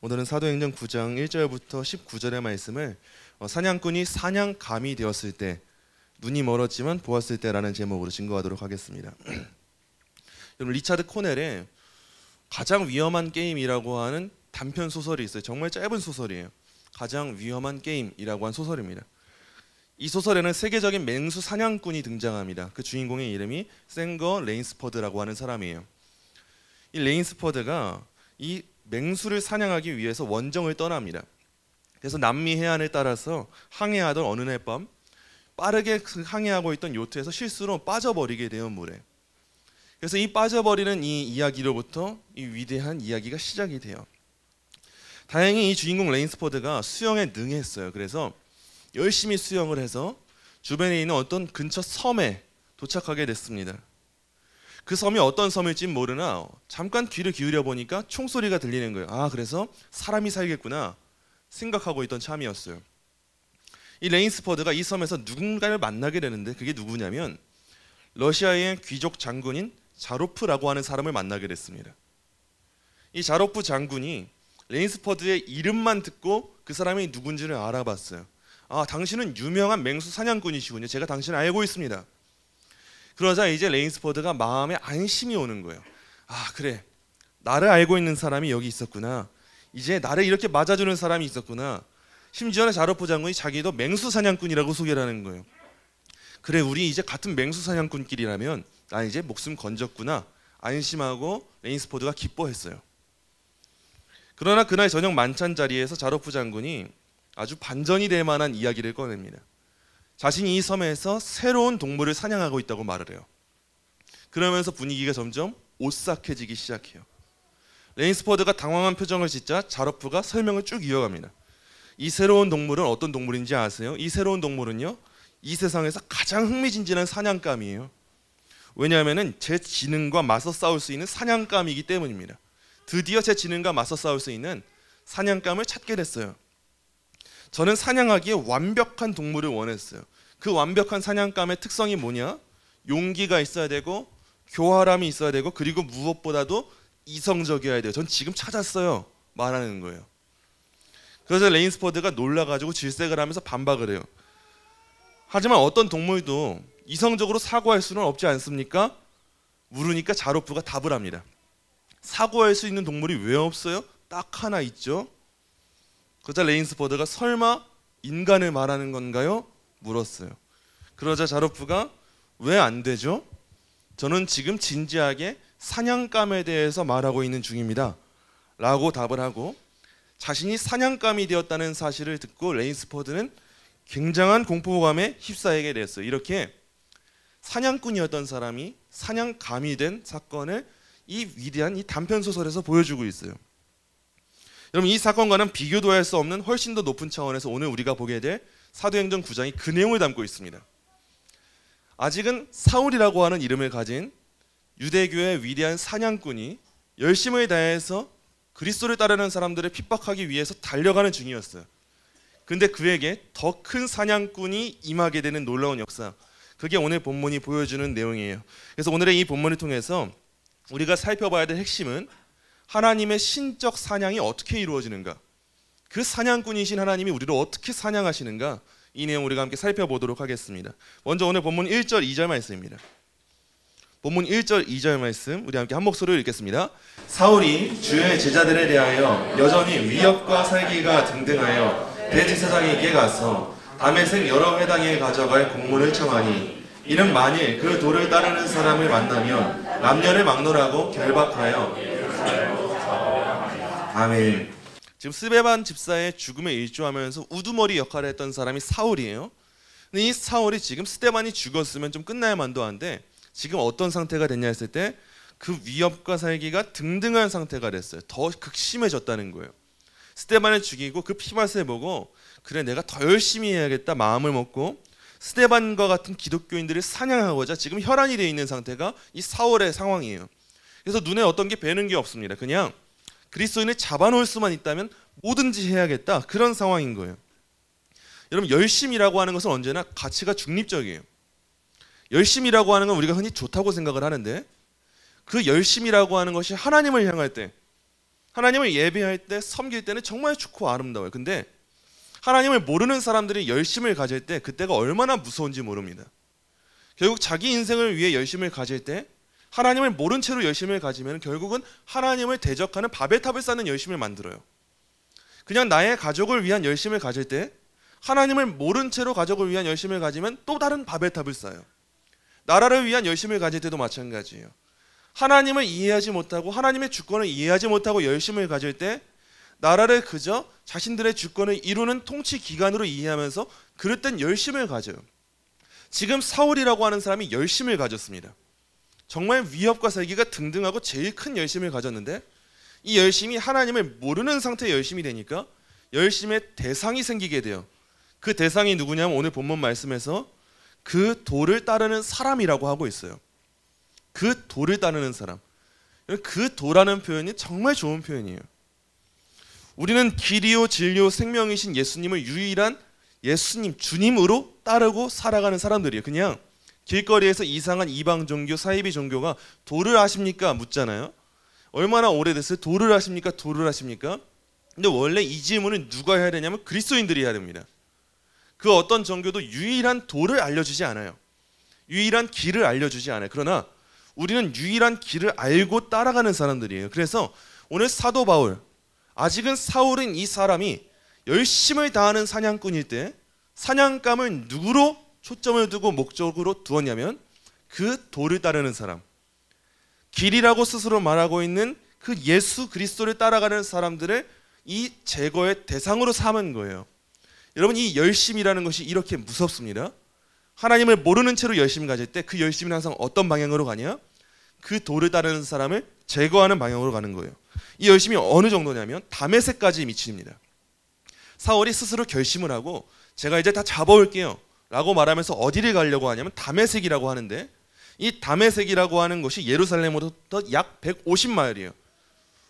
오늘은 사도행전 9장 1절부터 19절의 말씀을 사냥꾼이 사냥감이 되었을 때, 눈이 멀었지만 보았을 때라는 제목으로 증거하도록 하겠습니다. 여러분, 리차드 코넬의 가장 위험한 게임이라고 하는 단편 소설이 있어요. 정말 짧은 소설이에요. 가장 위험한 게임이라고 한 소설입니다. 이 소설에는 세계적인 맹수 사냥꾼이 등장합니다. 그 주인공의 이름이 샌거 레인스퍼드라고 하는 사람이에요. 이 레인스퍼드가 이 맹수를 사냥하기 위해서 원정을 떠납니다. 그래서 남미 해안을 따라서 항해하던 어느 날 밤 빠르게 항해하고 있던 요트에서 실수로 빠져버리게 돼요, 물에. 그래서 이 빠져버리는 이 이야기로부터 이 위대한 이야기가 시작이 돼요. 다행히 이 주인공 레인스퍼드가 수영에 능했어요. 그래서 열심히 수영을 해서 주변에 있는 어떤 근처 섬에 도착하게 됐습니다. 그 섬이 어떤 섬일지 모르나 잠깐 귀를 기울여 보니까 총소리가 들리는 거예요. 아, 그래서 사람이 살겠구나 생각하고 있던 참이었어요. 이 레인스퍼드가 이 섬에서 누군가를 만나게 되는데, 그게 누구냐면 러시아의 귀족 장군인 자로프라고 하는 사람을 만나게 됐습니다. 이 자로프 장군이 레인스퍼드의 이름만 듣고 그 사람이 누군지를 알아봤어요. 아, 당신은 유명한 맹수 사냥꾼이시군요. 제가 당신을 알고 있습니다. 그러자 이제 레인스퍼드가 마음에 안심이 오는 거예요. 아, 그래, 나를 알고 있는 사람이 여기 있었구나. 이제 나를 이렇게 맞아주는 사람이 있었구나. 심지어는 자로프 장군이 자기도 맹수 사냥꾼이라고 소개를 하는 거예요. 그래, 우리 이제 같은 맹수 사냥꾼끼리라면 나 이제 목숨 건졌구나. 안심하고 레인스퍼드가 기뻐했어요. 그러나 그날 저녁 만찬 자리에서 자로프 장군이 아주 반전이 될 만한 이야기를 꺼냅니다. 자신이 이 섬에서 새로운 동물을 사냥하고 있다고 말을 해요. 그러면서 분위기가 점점 오싹해지기 시작해요. 레인스퍼드가 당황한 표정을 짓자 자로프가 설명을 쭉 이어갑니다. 이 새로운 동물은 어떤 동물인지 아세요? 이 새로운 동물은요, 이 세상에서 가장 흥미진진한 사냥감이에요. 왜냐하면 제 지능과 맞서 싸울 수 있는 사냥감이기 때문입니다. 드디어 제 지능과 맞서 싸울 수 있는 사냥감을 찾게 됐어요. 저는 사냥하기에 완벽한 동물을 원했어요. 그 완벽한 사냥감의 특성이 뭐냐? 용기가 있어야 되고 교활함이 있어야 되고, 그리고 무엇보다도 이성적이어야 돼요. 전 지금 찾았어요 말하는 거예요. 그래서 레인스퍼드가 놀라가지고 질색을 하면서 반박을 해요. 하지만 어떤 동물도 이성적으로 사고할 수는 없지 않습니까? 물으니까 자로프가 답을 합니다. 사고할 수 있는 동물이 왜 없어요? 딱 하나 있죠. 그러자 레인스퍼드가 설마 인간을 말하는 건가요? 물었어요. 그러자 자로프가 왜 안 되죠? 저는 지금 진지하게 사냥감에 대해서 말하고 있는 중입니다 라고 답을 하고, 자신이 사냥감이 되었다는 사실을 듣고 레인스퍼드는 굉장한 공포감에 휩싸이게 됐어요. 이렇게 사냥꾼이었던 사람이 사냥감이 된 사건을 이 위대한 이 단편 소설에서 보여주고 있어요. 여러분, 이 사건과는 비교도 할 수 없는 훨씬 더 높은 차원에서 오늘 우리가 보게 될 사도행전 9장이 그 내용을 담고 있습니다. 아직은 사울이라고 하는 이름을 가진 유대교의 위대한 사냥꾼이 열심을 다해서 그리스도를 따르는 사람들을 핍박하기 위해서 달려가는 중이었어요. 근데 그에게 더 큰 사냥꾼이 임하게 되는 놀라운 역사, 그게 오늘 본문이 보여주는 내용이에요. 그래서 오늘의 이 본문을 통해서 우리가 살펴봐야 될 핵심은 하나님의 신적 사냥이 어떻게 이루어지는가, 그 사냥꾼이신 하나님이 우리를 어떻게 사냥하시는가, 이 내용 우리가 함께 살펴보도록 하겠습니다. 먼저 오늘 본문 1절 2절 말씀입니다. 본문 1절 2절 말씀 우리 함께 한 목소리로 읽겠습니다. 사울이 주의 제자들에 대하여 여전히 위협과 살기가 등등하여 대제사장에게 가서 다메섹 여러 회당에 가져갈 공문을 청하니, 이는 만일 그 도를 따르는 사람을 만나면 남녀를 막론하고 결박하여. 아멘. 지금 스데반 집사의 죽음에 일조하면서 우두머리 역할을 했던 사람이 사울이에요. 근데 이 사울이 지금 스데반이 죽었으면 좀 끝날 만도 한데 지금 어떤 상태가 됐냐 했을 때 그 위협과 살기가 등등한 상태가 됐어요. 더 극심해졌다는 거예요. 스데반을 죽이고 그 피맛을 보고, 그래, 내가 더 열심히 해야겠다 마음을 먹고 스데반과 같은 기독교인들을 사냥하고자 지금 혈안이 되어 있는 상태가 이 사울의 상황이에요. 그래서 눈에 어떤 게 배는 게 없습니다. 그냥 그리스도인을 잡아놓을 수만 있다면 뭐든지 해야겠다, 그런 상황인 거예요. 여러분, 열심이라고 하는 것은 언제나 가치가 중립적이에요. 열심이라고 하는 건 우리가 흔히 좋다고 생각을 하는데, 그 열심이라고 하는 것이 하나님을 향할 때, 하나님을 예배할 때, 섬길 때는 정말 좋고 아름다워요. 근데 하나님을 모르는 사람들이 열심을 가질 때 그때가 얼마나 무서운지 모릅니다. 결국 자기 인생을 위해 열심을 가질 때, 하나님을 모른 채로 열심을 가지면 결국은 하나님을 대적하는 바벨탑을 쌓는 열심을 만들어요. 그냥 나의 가족을 위한 열심을 가질 때, 하나님을 모른 채로 가족을 위한 열심을 가지면 또 다른 바벨탑을 쌓아요. 나라를 위한 열심을 가질 때도 마찬가지예요. 하나님을 이해하지 못하고 하나님의 주권을 이해하지 못하고 열심을 가질 때 나라를 그저 자신들의 주권을 이루는 통치 기관으로 이해하면서 그릇된 열심을 가져요. 지금 사울이라고 하는 사람이 열심을 가졌습니다. 정말 위협과 살기가 등등하고 제일 큰 열심을 가졌는데, 이 열심이 하나님을 모르는 상태의 열심이 되니까 열심의 대상이 생기게 돼요. 그 대상이 누구냐면 오늘 본문 말씀에서 그 도를 따르는 사람이라고 하고 있어요. 그 도를 따르는 사람. 그 도라는 표현이 정말 좋은 표현이에요. 우리는 길이요 진리요 생명이신 예수님을 유일한 예수님, 주님으로 따르고 살아가는 사람들이에요. 그냥 길거리에서 이상한 이방 종교, 사이비 종교가 도를 아십니까? 묻잖아요. 얼마나 오래됐어요? 도를 아십니까? 도를 아십니까? 근데 원래 이 질문은 누가 해야 되냐면 그리스도인들이 해야 됩니다. 그 어떤 종교도 유일한 도를 알려주지 않아요. 유일한 길을 알려주지 않아요. 그러나 우리는 유일한 길을 알고 따라가는 사람들이에요. 그래서 오늘 사도 바울, 아직은 사울은 이 사람이 열심을 다하는 사냥꾼일 때 사냥감을 누구로 초점을 두고 목적으로 두었냐면 그 도를 따르는 사람, 길이라고 스스로 말하고 있는 그 예수 그리스도를 따라가는 사람들을 이 제거의 대상으로 삼은 거예요. 여러분, 이 열심이라는 것이 이렇게 무섭습니다. 하나님을 모르는 채로 열심을 가질 때 그 열심은 항상 어떤 방향으로 가냐? 그 도를 따르는 사람을 제거하는 방향으로 가는 거예요. 이 열심이 어느 정도냐면 다메섹까지 미칩니다. 사울이 스스로 결심을 하고 제가 이제 다 잡아올게요 라고 말하면서 어디를 가려고 하냐면 다메섹이라고 하는데, 이 다메섹이라고 하는 곳이 예루살렘으로부터 약 150마일이에요.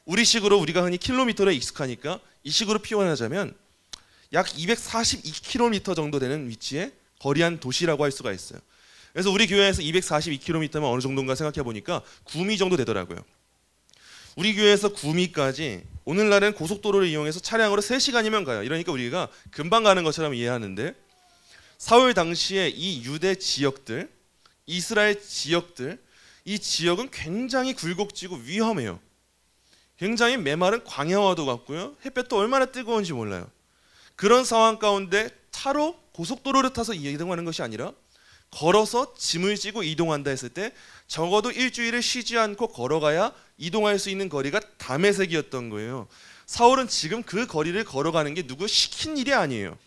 우리식으로 우리가 흔히 킬로미터에 익숙하니까 이 식으로 표현하자면 약 242km 정도 되는 위치에 거리한 도시라고 할 수가 있어요. 그래서 우리 교회에서 242km면 어느 정도인가 생각해 보니까 구미 정도 되더라고요. 우리 교회에서 구미까지 오늘날은 고속도로를 이용해서 차량으로 3시간이면 가요. 이러니까 우리가 금방 가는 것처럼 이해하는데, 사울 당시에 이 유대 지역들, 이스라엘 지역들, 이 지역은 굉장히 굴곡지고 위험해요. 굉장히 메마른 광야와도 같고요. 햇볕도 얼마나 뜨거운지 몰라요. 그런 상황 가운데 차로 고속도로를 타서 이동하는 것이 아니라 걸어서 짐을 지고 이동한다 했을 때 적어도 일주일을 쉬지 않고 걸어가야 이동할 수 있는 거리가 다메섹이었던 거예요. 사울은 지금 그 거리를 걸어가는 게 누구 시킨 일이 아니에요.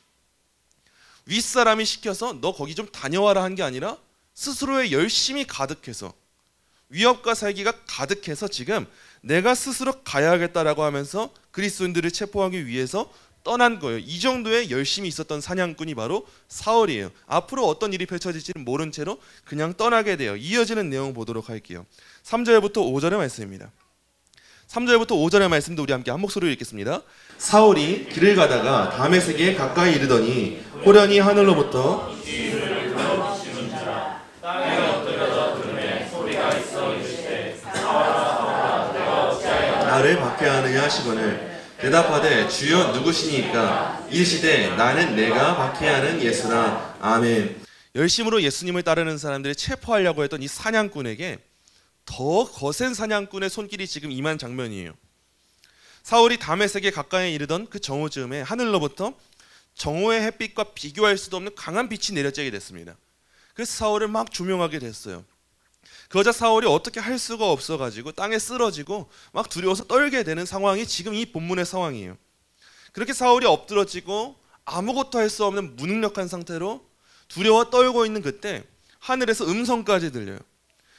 윗사람이 시켜서 너 거기 좀 다녀와라 한 게 아니라 스스로의 열심이 가득해서, 위협과 살기가 가득해서 지금 내가 스스로 가야겠다라고 하면서 그리스도인들을 체포하기 위해서 떠난 거예요. 이 정도의 열심이 있었던 사냥꾼이 바로 사울이에요. 앞으로 어떤 일이 펼쳐질지는 모른 채로 그냥 떠나게 돼요. 이어지는 내용 보도록 할게요. 3절부터 5절의 말씀입니다. 3절부터 5절의 말씀도 우리 함께 한 목소리로 읽겠습니다. 사울이 길을 가다가 다메섹에 가까이 이르더니 호련히 하늘로부터 나를 박해하느냐 하시거늘 대답하되 주여 누구시니까? 이르시되 나는 내가 박해하는 예수라. 아멘. 열심으로 예수님을 따르는 사람들을 체포하려고 했던 이 사냥꾼에게 더 거센 사냥꾼의 손길이 지금 임한 장면이에요. 사울이 다메섹에 가까이 이르던 그 정오쯤에 하늘로부터 정오의 햇빛과 비교할 수도 없는 강한 빛이 내려쬐게 됐습니다. 그래서 사울을 막 조명하게 됐어요. 그러자 사울이 어떻게 할 수가 없어가지고 땅에 쓰러지고 막 두려워서 떨게 되는 상황이 지금 이 본문의 상황이에요. 그렇게 사울이 엎드러지고 아무것도 할 수 없는 무능력한 상태로 두려워 떨고 있는 그때 하늘에서 음성까지 들려요.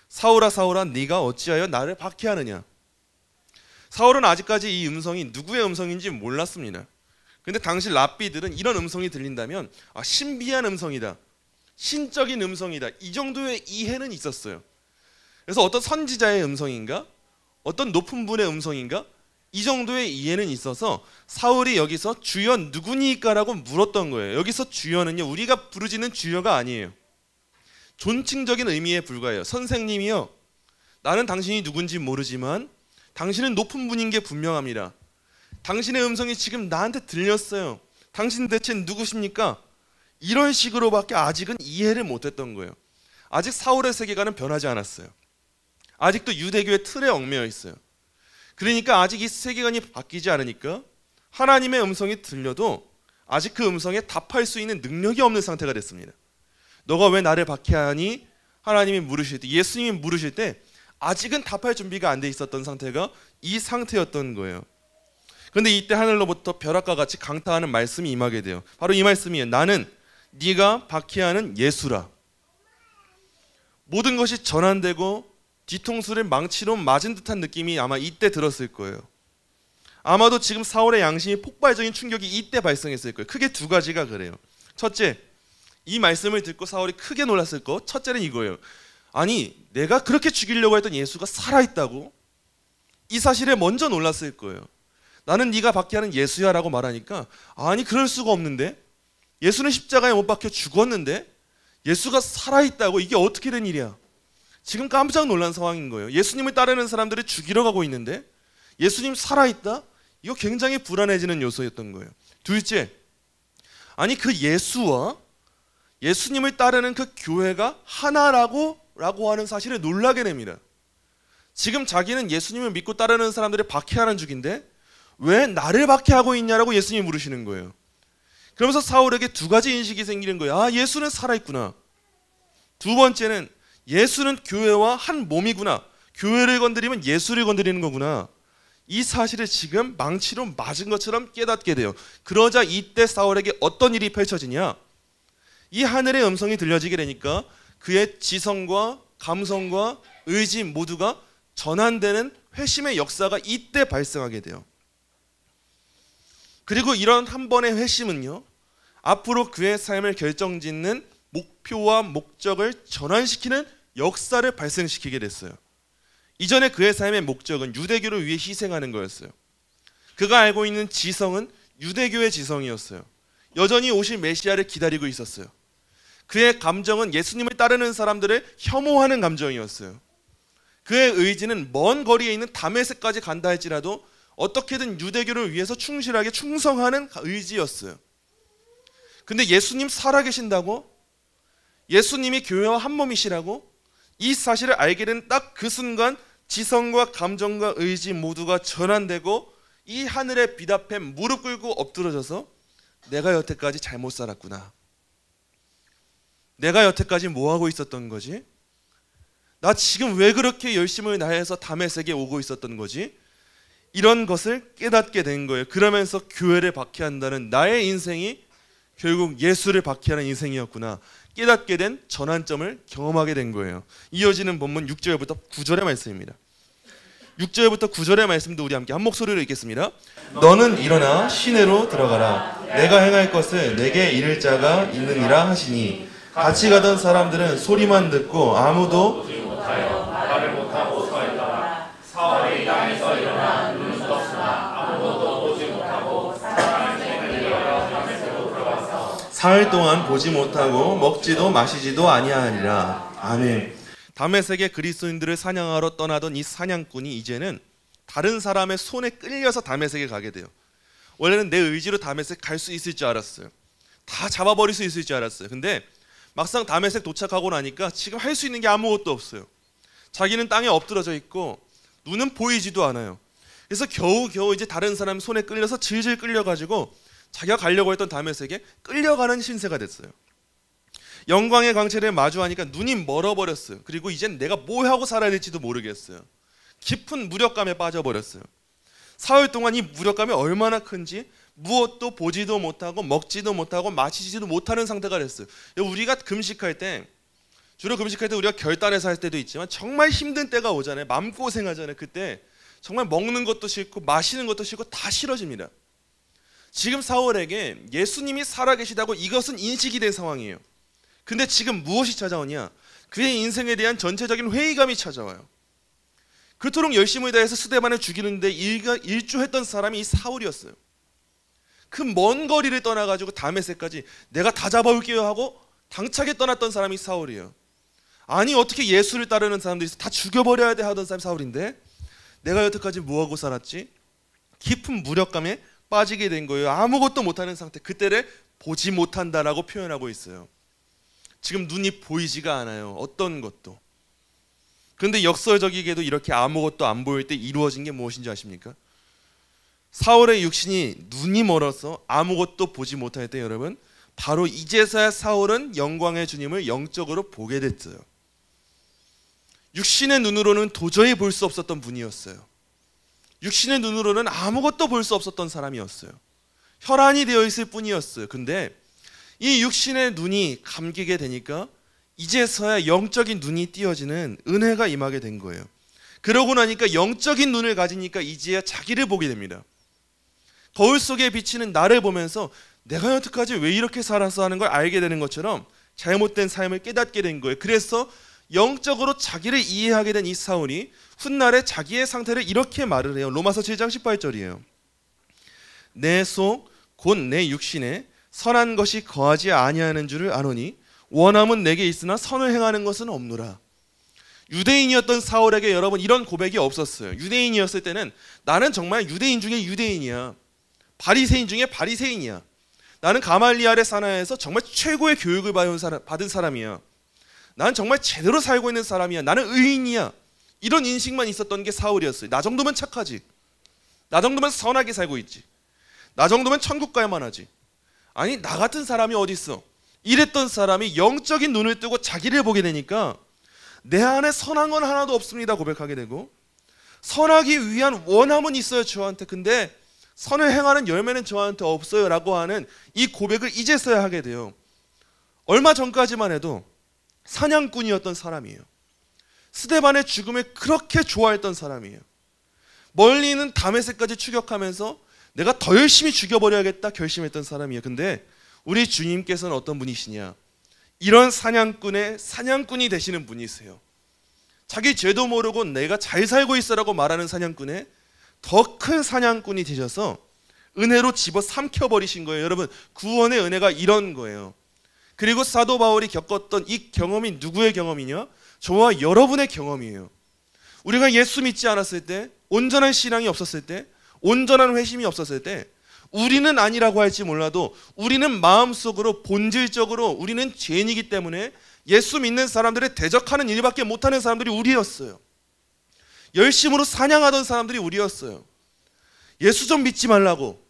사울아 사울아 네가 어찌하여 나를 박해하느냐. 사울은 아직까지 이 음성이 누구의 음성인지 몰랐습니다. 근데 당시 랍비들은 이런 음성이 들린다면 신비한 음성이다, 신적인 음성이다, 이 정도의 이해는 있었어요. 그래서 어떤 선지자의 음성인가? 어떤 높은 분의 음성인가? 이 정도의 이해는 있어서 사울이 여기서 주여 누구니까라고 물었던 거예요. 여기서 주여는요, 우리가 부르짖는 주여가 아니에요. 존칭적인 의미에 불과해요. 선생님이요, 나는 당신이 누군지 모르지만 당신은 높은 분인 게 분명합니다. 당신의 음성이 지금 나한테 들렸어요. 당신 대체 누구십니까? 이런 식으로밖에 아직은 이해를 못했던 거예요. 아직 사울의 세계관은 변하지 않았어요. 아직도 유대교의 틀에 얽매여 있어요. 그러니까 아직 이 세계관이 바뀌지 않으니까 하나님의 음성이 들려도 아직 그 음성에 답할 수 있는 능력이 없는 상태가 됐습니다. 너가 왜 나를 박해하니? 하나님이 물으실 때, 예수님이 물으실 때 아직은 답할 준비가 안 돼 있었던 상태가 이 상태였던 거예요. 그런데 이때 하늘로부터 벼락과 같이 강타하는 말씀이 임하게 돼요. 바로 이 말씀이에요. 나는 네가 박해하는 예수라. 모든 것이 전환되고 뒤통수를 망치로 맞은 듯한 느낌이 아마 이때 들었을 거예요. 아마도 지금 사울의 양심이 폭발적인 충격이 이때 발생했을 거예요. 크게 두 가지가 그래요. 첫째, 이 말씀을 듣고 사울이 크게 놀랐을 거. 첫째는 이거예요. 아니, 내가 그렇게 죽이려고 했던 예수가 살아있다고? 이 사실에 먼저 놀랐을 거예요. 나는 네가 박해하는 예수야 라고 말하니까 아니 그럴 수가 없는데, 예수는 십자가에 못 박혀 죽었는데 예수가 살아있다고? 이게 어떻게 된 일이야? 지금 깜짝 놀란 상황인 거예요. 예수님을 따르는 사람들을 죽이러 가고 있는데 예수님 살아있다? 이거 굉장히 불안해지는 요소였던 거예요. 둘째, 아니 그 예수와 예수님을 따르는 그 교회가 하나라고 하는 사실에 놀라게 됩니다. 지금 자기는 예수님을 믿고 따르는 사람들을 박해하는 중인데 왜 나를 박해하고 있냐라고 예수님이 물으시는 거예요. 그러면서 사울에게 두 가지 인식이 생기는 거예요. 아, 예수는 살아있구나. 두 번째는 예수는 교회와 한 몸이구나. 교회를 건드리면 예수를 건드리는 거구나. 이 사실을 지금 망치로 맞은 것처럼 깨닫게 돼요. 그러자 이때 사울에게 어떤 일이 펼쳐지냐? 이 하늘의 음성이 들려지게 되니까 그의 지성과 감성과 의지 모두가 전환되는 회심의 역사가 이때 발생하게 돼요. 그리고 이런 한 번의 회심은요, 앞으로 그의 삶을 결정짓는 목표와 목적을 전환시키는 역사를 발생시키게 됐어요. 이전에 그의 삶의 목적은 유대교를 위해 희생하는 거였어요. 그가 알고 있는 지성은 유대교의 지성이었어요. 여전히 오실 메시아를 기다리고 있었어요. 그의 감정은 예수님을 따르는 사람들을 혐오하는 감정이었어요. 그의 의지는 먼 거리에 있는 다메섹까지 간다 할지라도 어떻게든 유대교를 위해서 충실하게 충성하는 의지였어요. 근데 예수님 살아계신다고? 예수님이 교회와 한 몸이시라고? 이 사실을 알게 된 딱 그 순간 지성과 감정과 의지 모두가 전환되고 이 하늘의 빛 앞에 무릎 꿇고 엎드러져서 내가 여태까지 잘못 살았구나. 내가 여태까지 뭐하고 있었던 거지? 나 지금 왜 그렇게 열심을 다해서 다메섹에 오고 있었던 거지? 이런 것을 깨닫게 된 거예요. 그러면서 교회를 박해한다는 나의 인생이 결국 예수를 박해하는 인생이었구나. 깨닫게 된 전환점을 경험하게 된 거예요. 이어지는 본문 6절부터 9절의 말씀입니다. 6절부터 9절의 말씀도 우리 함께 한 목소리로 읽겠습니다. 너는 일어나 시내로 들어가라. 내가 행할 것을 내게 이를 자가 있느니라 하시니 같이 가던 사람들은 소리만 듣고 아무도 말을 못하고 서 있더라. 사울이 땅에서 일어나 눈을 떴으나 아무것도 보지 못하고 사흘 동안 보지 못하고 먹지도 마시지도 아니하니라. 아멘. 다메섹의 그리스도인들을 사냥하러 떠나던 이 사냥꾼이 이제는 다른 사람의 손에 끌려서 다메섹에 가게 돼요. 원래는 내 의지로 다메섹 갈 수 있을 줄 알았어요. 다 잡아버릴 수 있을 줄 알았어요. 근데 막상 다메섹 도착하고 나니까 지금 할 수 있는 게 아무것도 없어요. 자기는 땅에 엎드러져 있고 눈은 보이지도 않아요. 그래서 겨우겨우 이제 다른 사람 손에 끌려서 질질 끌려가지고 자기가 가려고 했던 다메섹에 끌려가는 신세가 됐어요. 영광의 광채를 마주하니까 눈이 멀어버렸어요. 그리고 이젠 내가 뭘 하고 살아야 될지도 모르겠어요. 깊은 무력감에 빠져버렸어요. 사흘 동안 이 무력감이 얼마나 큰지 무엇도 보지도 못하고 먹지도 못하고 마시지도 못하는 상태가 됐어요. 우리가 금식할 때, 주로 금식할 때 우리가 결단해서 할 때도 있지만 정말 힘든 때가 오잖아요. 마음고생하잖아요. 그때 정말 먹는 것도 싫고 마시는 것도 싫고 다 싫어집니다. 지금 사울에게 예수님이 살아계시다고 이것은 인식이 된 상황이에요. 근데 지금 무엇이 찾아오냐? 그의 인생에 대한 전체적인 회의감이 찾아와요. 그토록 열심을 다해서 스데반을 죽이는데 일조했던 사람이 이 사울이었어요. 그 먼 거리를 떠나가지고 다메섹까지 내가 다 잡아올게요 하고 당차게 떠났던 사람이 사울이에요. 아니 어떻게 예수를 따르는 사람들이 다 죽여버려야 돼 하던 사람이 사울인데 내가 여태까지 뭐하고 살았지? 깊은 무력감에 빠지게 된 거예요. 아무것도 못하는 상태. 그때를 보지 못한다라고 표현하고 있어요. 지금 눈이 보이지가 않아요. 어떤 것도. 그런데 역설적이게도 이렇게 아무것도 안 보일 때 이루어진 게 무엇인지 아십니까? 사울의 육신이 눈이 멀어서 아무것도 보지 못할 때 여러분, 바로 이제서야 사울은 영광의 주님을 영적으로 보게 됐어요. 육신의 눈으로는 도저히 볼 수 없었던 분이었어요. 육신의 눈으로는 아무것도 볼 수 없었던 사람이었어요. 혈안이 되어 있을 뿐이었어요. 근데 이 육신의 눈이 감기게 되니까 이제서야 영적인 눈이 띄어지는 은혜가 임하게 된 거예요. 그러고 나니까 영적인 눈을 가지니까 이제야 자기를 보게 됩니다. 거울 속에 비치는 나를 보면서 내가 여태까지 왜 이렇게 살았어 하는 걸 알게 되는 것처럼 잘못된 삶을 깨닫게 된 거예요. 그래서 영적으로 자기를 이해하게 된 이 사울이 훗날에 자기의 상태를 이렇게 말을 해요. 로마서 7장 18절이에요. 내 속 곧 내 육신에 선한 것이 거하지 아니하는 줄을 아노니 원함은 내게 있으나 선을 행하는 것은 없노라. 유대인이었던 사울에게 여러분 이런 고백이 없었어요. 유대인이었을 때는 나는 정말 유대인 중에 유대인이야. 바리새인 중에 바리새인이야. 나는 가말리알의 산하에서 정말 최고의 교육을 받은 사람이야. 나는 정말 제대로 살고 있는 사람이야. 나는 의인이야. 이런 인식만 있었던 게 사울이었어요. 나 정도면 착하지. 나 정도면 선하게 살고 있지. 나 정도면 천국 갈 만하지. 아니 나 같은 사람이 어디 있어. 이랬던 사람이 영적인 눈을 뜨고 자기를 보게 되니까 내 안에 선한 건 하나도 없습니다 고백하게 되고, 선하기 위한 원함은 있어요 저한테. 근데 선을 행하는 열매는 저한테 없어요 라고 하는 이 고백을 이제서야 하게 돼요. 얼마 전까지만 해도 사냥꾼이었던 사람이에요. 스데반의 죽음을 그렇게 좋아했던 사람이에요. 멀리 있는 다메섹까지 추격하면서 내가 더 열심히 죽여버려야겠다 결심했던 사람이에요. 근데 우리 주님께서는 어떤 분이시냐, 이런 사냥꾼이 되시는 분이세요. 자기 죄도 모르고 내가 잘 살고 있어라고 말하는 사냥꾼에 더 큰 사냥꾼이 되셔서 은혜로 집어삼켜버리신 거예요. 여러분 구원의 은혜가 이런 거예요. 그리고 사도 바울이 겪었던 이 경험이 누구의 경험이냐? 저와 여러분의 경험이에요. 우리가 예수 믿지 않았을 때, 온전한 신앙이 없었을 때, 온전한 회심이 없었을 때, 우리는 아니라고 할지 몰라도 우리는 마음속으로 본질적으로 우리는 죄인이기 때문에 예수 믿는 사람들을 대적하는 일밖에 못하는 사람들이 우리였어요. 열심으로 사냥하던 사람들이 우리였어요. 예수 좀 믿지 말라고,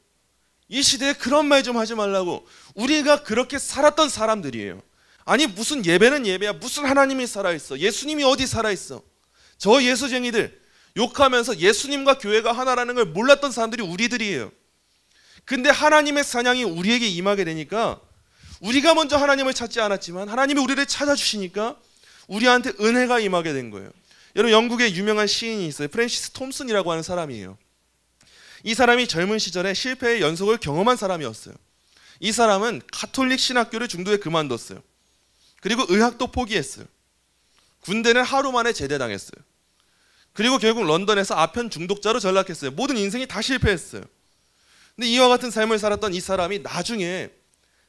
이 시대에 그런 말 좀 하지 말라고 우리가 그렇게 살았던 사람들이에요. 아니 무슨 예배는 예배야, 무슨 하나님이 살아있어, 예수님이 어디 살아있어. 저 예수쟁이들 욕하면서 예수님과 교회가 하나라는 걸 몰랐던 사람들이 우리들이에요. 근데 하나님의 사냥이 우리에게 임하게 되니까 우리가 먼저 하나님을 찾지 않았지만 하나님이 우리를 찾아주시니까 우리한테 은혜가 임하게 된 거예요. 여러분 영국에 유명한 시인이 있어요. 프랜시스 톰슨이라고 하는 사람이에요. 이 사람이 젊은 시절에 실패의 연속을 경험한 사람이었어요. 이 사람은 가톨릭 신학교를 중도에 그만뒀어요. 그리고 의학도 포기했어요. 군대는 하루 만에 제대당했어요. 그리고 결국 런던에서 아편 중독자로 전락했어요. 모든 인생이 다 실패했어요. 근데 이와 같은 삶을 살았던 이 사람이 나중에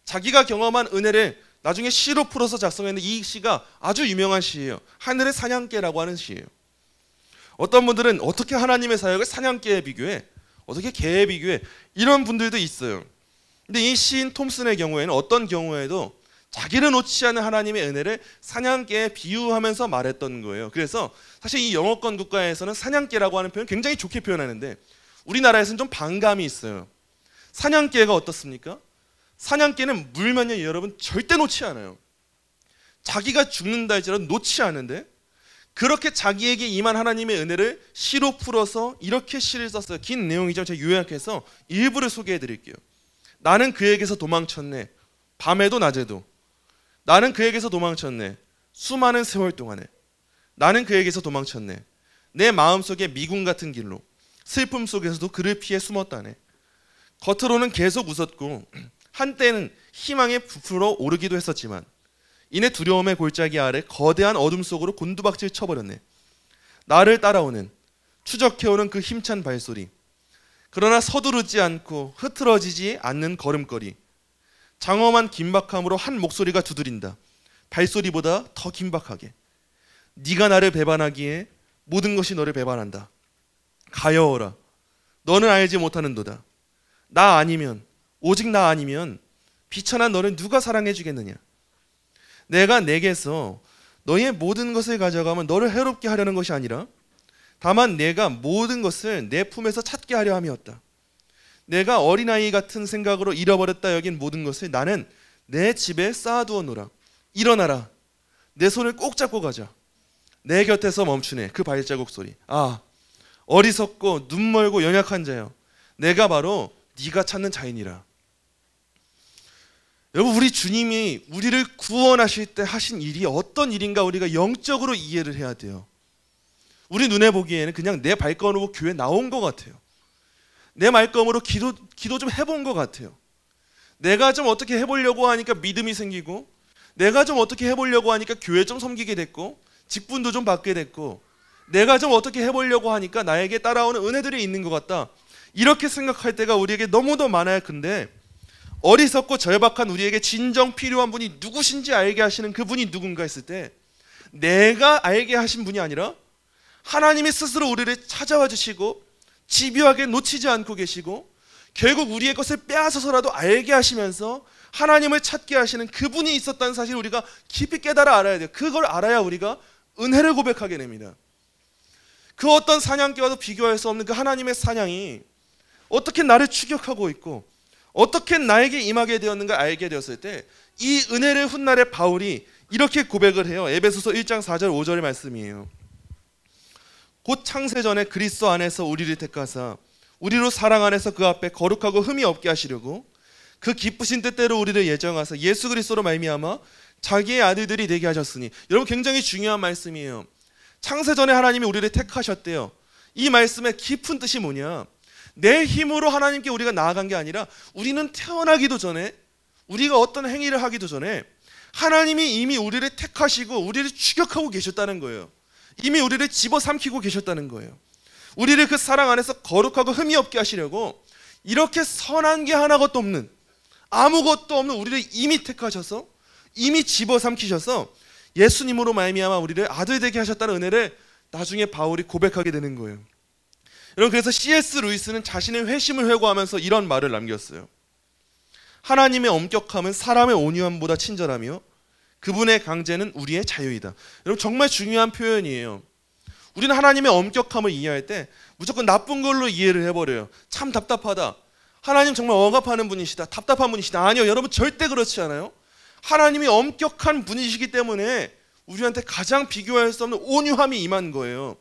자기가 경험한 은혜를 나중에 시로 풀어서 작성했는데 이 시가 아주 유명한 시예요. 하늘의 사냥개라고 하는 시예요. 어떤 분들은 어떻게 하나님의 사역을 사냥개에 비교해, 어떻게 개에 비교해, 이런 분들도 있어요. 근데 이 시인 톰슨의 경우에는 어떤 경우에도 자기를 놓지 않는 하나님의 은혜를 사냥개에 비유하면서 말했던 거예요. 그래서 사실 이 영어권 국가에서는 사냥개라고 하는 표현 굉장히 좋게 표현하는데 우리나라에서는 좀 반감이 있어요. 사냥개가 어떻습니까? 사냥개는 물면요 여러분 절대 놓지 않아요. 자기가 죽는다 할지라도 놓지 않는데, 그렇게 자기에게 임한 하나님의 은혜를 시로 풀어서 이렇게 시를 썼어요. 긴 내용이죠. 제가 요약해서 일부를 소개해 드릴게요. 나는 그에게서 도망쳤네, 밤에도 낮에도. 나는 그에게서 도망쳤네, 수많은 세월 동안에. 나는 그에게서 도망쳤네, 내 마음속에 미군 같은 길로. 슬픔 속에서도 그를 피해 숨었다네. 겉으로는 계속 웃었고 한때는 희망에 부풀어 오르기도 했었지만 이내 두려움의 골짜기 아래 거대한 어둠 속으로 곤두박질 쳐버렸네. 나를 따라오는, 추적해오는 그 힘찬 발소리, 그러나 서두르지 않고 흐트러지지 않는 걸음걸이, 장엄한 긴박함으로 한 목소리가 두드린다. 발소리보다 더 긴박하게. 네가 나를 배반하기에 모든 것이 너를 배반한다. 가여워라. 너는 알지 못하는도다. 나 아니면, 오직 나 아니면 비천한 너를 누가 사랑해 주겠느냐. 내가 내게서 너의 모든 것을 가져가면 너를 해롭게 하려는 것이 아니라 다만 내가 모든 것을 내 품에서 찾게 하려 함이었다. 내가 어린아이 같은 생각으로 잃어버렸다 여긴 모든 것을 나는 내 집에 쌓아두었노라. 일어나라. 내 손을 꼭 잡고 가자. 내 곁에서 멈추네. 그 발자국 소리. 아, 어리석고 눈멀고 연약한 자여, 내가 바로 네가 찾는 자이니라. 여러분, 우리 주님이 우리를 구원하실 때 하신 일이 어떤 일인가 우리가 영적으로 이해를 해야 돼요. 우리 눈에 보기에는 그냥 내 발걸음으로 교회 나온 것 같아요. 내 말걸음으로 기도 좀 해본 것 같아요. 내가 좀 어떻게 해보려고 하니까 믿음이 생기고, 내가 좀 어떻게 해보려고 하니까 교회 좀 섬기게 됐고, 직분도 좀 받게 됐고, 내가 좀 어떻게 해보려고 하니까 나에게 따라오는 은혜들이 있는 것 같다. 이렇게 생각할 때가 우리에게 너무도 많아요. 근데 어리석고 절박한 우리에게 진정 필요한 분이 누구신지 알게 하시는 그분이 누군가 했을 때, 내가 알게 하신 분이 아니라 하나님이 스스로 우리를 찾아와 주시고 집요하게 놓치지 않고 계시고 결국 우리의 것을 빼앗아서라도 알게 하시면서 하나님을 찾게 하시는 그분이 있었다는 사실을 우리가 깊이 깨달아 알아야 돼요. 그걸 알아야 우리가 은혜를 고백하게 됩니다. 그 어떤 사냥개와도 비교할 수 없는 그 하나님의 사냥이 어떻게 나를 추격하고 있고 어떻게 나에게 임하게 되었는가 알게 되었을 때, 이 은혜를 훗날에 바울이 이렇게 고백을 해요. 에베소서 1장 4절 5절의 말씀이에요. 곧 창세전에 그리스도 안에서 우리를 택하사 우리로 사랑 안에서 그 앞에 거룩하고 흠이 없게 하시려고 그 기쁘신 뜻대로 우리를 예정하사 예수 그리스도로 말미암아 자기의 아들들이 되게 하셨으니. 여러분, 굉장히 중요한 말씀이에요. 창세전에 하나님이 우리를 택하셨대요. 이 말씀의 깊은 뜻이 뭐냐? 내 힘으로 하나님께 우리가 나아간 게 아니라 우리는 태어나기도 전에, 우리가 어떤 행위를 하기도 전에 하나님이 이미 우리를 택하시고 우리를 추격하고 계셨다는 거예요. 이미 우리를 집어삼키고 계셨다는 거예요. 우리를 그 사랑 안에서 거룩하고 흠이 없게 하시려고 이렇게 선한 게 하나것도 없는, 아무것도 없는 우리를 이미 택하셔서 이미 집어삼키셔서 예수님으로 말미암아 우리를 아들 되게 하셨다는 은혜를 나중에 바울이 고백하게 되는 거예요. 여러분, 그래서 C.S. 루이스는 자신의 회심을 회고하면서 이런 말을 남겼어요. 하나님의 엄격함은 사람의 온유함보다 친절하며 그분의 강제는 우리의 자유이다. 여러분, 정말 중요한 표현이에요. 우리는 하나님의 엄격함을 이해할 때 무조건 나쁜 걸로 이해를 해버려요. 참 답답하다. 하나님 정말 억압하는 분이시다. 답답한 분이시다. 아니요, 여러분, 절대 그렇지 않아요. 하나님이 엄격한 분이시기 때문에 우리한테 가장 비교할 수 없는 온유함이 임한 거예요.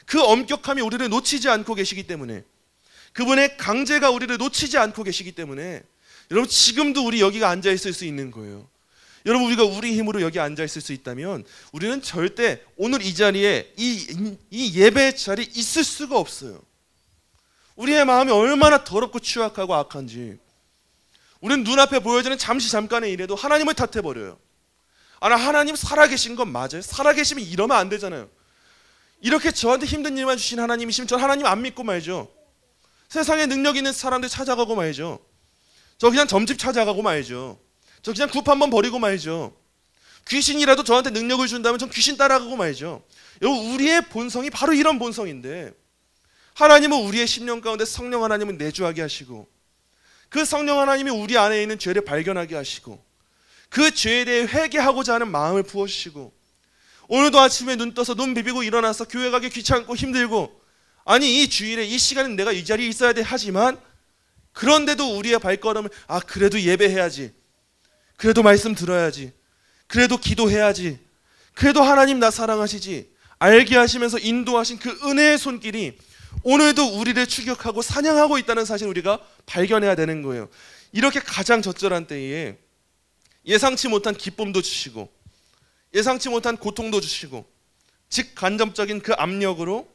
그 엄격함이 우리를 놓치지 않고 계시기 때문에, 그분의 강제가 우리를 놓치지 않고 계시기 때문에 여러분, 지금도 우리 여기가 앉아있을 수 있는 거예요. 여러분, 우리가 우리 힘으로 여기 앉아있을 수 있다면 우리는 절대 오늘 이 자리에 이 예배의 자리에 있을 수가 없어요. 우리의 마음이 얼마나 더럽고 추악하고 악한지. 우리는 눈앞에 보여지는 잠깐의 일에도 하나님을 탓해버려요. 하나님 살아계신 건 맞아요. 살아계시면 이러면 안 되잖아요. 이렇게 저한테 힘든 일만 주신 하나님이시면 전 하나님 안 믿고 말죠. 세상에 능력 있는 사람들 찾아가고 말죠. 저 그냥 점집 찾아가고 말죠. 저 그냥 굽 한번 버리고 말죠. 귀신이라도 저한테 능력을 준다면 전 귀신 따라가고 말죠. 여러분, 우리의 본성이 바로 이런 본성인데, 하나님은 우리의 심령 가운데 성령 하나님을 내주하게 하시고 그 성령 하나님이 우리 안에 있는 죄를 발견하게 하시고 그 죄에 대해 회개하고자 하는 마음을 부어주시고, 오늘도 아침에 눈 떠서 눈 비비고 일어나서 교회 가기 귀찮고 힘들고, 아니 이 주일에 이 시간은 내가 이 자리에 있어야 돼 하지만, 그런데도 우리의 발걸음을 그래도 예배해야지, 그래도 말씀 들어야지, 그래도 기도해야지, 그래도 하나님 나 사랑하시지 알게 하시면서 인도하신 그 은혜의 손길이 오늘도 우리를 추격하고 사냥하고 있다는 사실을 우리가 발견해야 되는 거예요. 이렇게 가장 적절한 때에 예상치 못한 기쁨도 주시고 예상치 못한 고통도 주시고 직간접적인 그 압력으로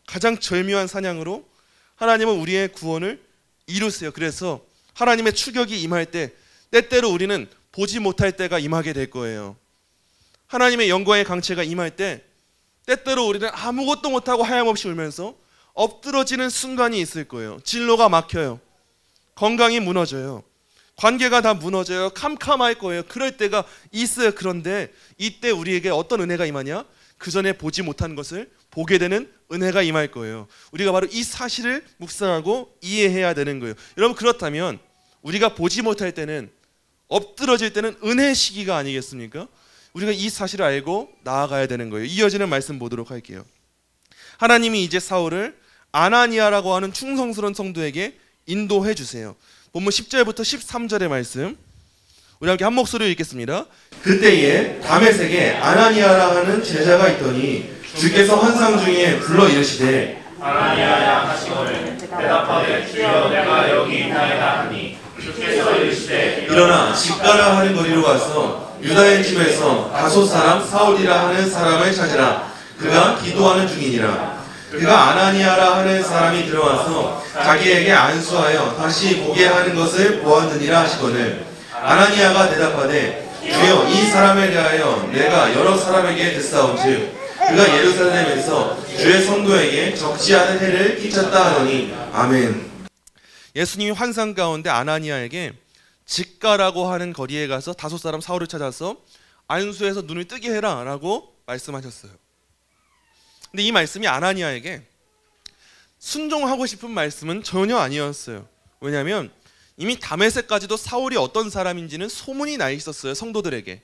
가장 절묘한 사냥으로 하나님은 우리의 구원을 이루세요. 그래서 하나님의 추격이 임할 때 때때로 우리는 보지 못할 때가 임하게 될 거예요. 하나님의 영광의 강체가 임할 때 때때로 우리는 아무것도 못하고 하염없이 울면서 엎드러지는 순간이 있을 거예요. 진로가 막혀요. 건강이 무너져요. 관계가 다 무너져요. 캄캄할 거예요. 그럴 때가 있어요. 그런데 이때 우리에게 어떤 은혜가 임하냐? 그 전에 보지 못한 것을 보게 되는 은혜가 임할 거예요. 우리가 바로 이 사실을 묵상하고 이해해야 되는 거예요. 여러분, 그렇다면 우리가 보지 못할 때는, 엎드러질 때는 은혜의 시기가 아니겠습니까? 우리가 이 사실을 알고 나아가야 되는 거예요. 이어지는 말씀 보도록 할게요. 하나님이 이제 사울을 아나니아라고 하는 충성스러운 성도에게 인도해 주세요. 본문 10절부터 13절의 말씀, 우리 함께 한 목소리로 읽겠습니다. 그때에 다메섹에 아나니아라 하는 제자가 있더니 주께서 환상 중에 불러 이르시되 아나니아야 하시거늘 대답하되 주여 내가 여기 있나이다 하니 주께서 이르시되 일어나 집가라 하는 거리로 가서 유다의 집에서 다소 사람 사울이라 하는 사람을 찾으라. 그가 기도하는 중이니라. 그가 아나니아라 하는 사람이 들어와서 자기에게 안수하여 다시 보게 하는 것을 보았느니라 하시거늘 아나니아가 대답하되 주여 이 사람에 대하여 내가 여러 사람에게 듣사온즉 그가 예루살렘에서 주의 성도에게 적지 않은 해를 끼쳤다 하더니 아멘. 예수님이 환상 가운데 아나니아에게 직가라고 하는 거리에 가서 다섯 사람 사울을 찾아서 안수해서 눈을 뜨게 해라 라고 말씀하셨어요. 근데 이 말씀이 아나니아에게 순종하고 싶은 말씀은 전혀 아니었어요. 왜냐하면 이미 다메섹까지도 사울이 어떤 사람인지는 소문이 나 있었어요. 성도들에게.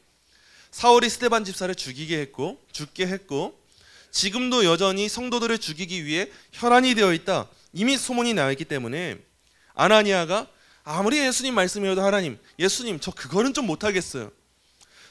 사울이 스데반 집사를 죽게 했고 지금도 여전히 성도들을 죽이기 위해 혈안이 되어 있다, 이미 소문이 나 있기 때문에 아나니아가 아무리 예수님 말씀이어도 하나님, 예수님 저 그거는 좀 못하겠어요.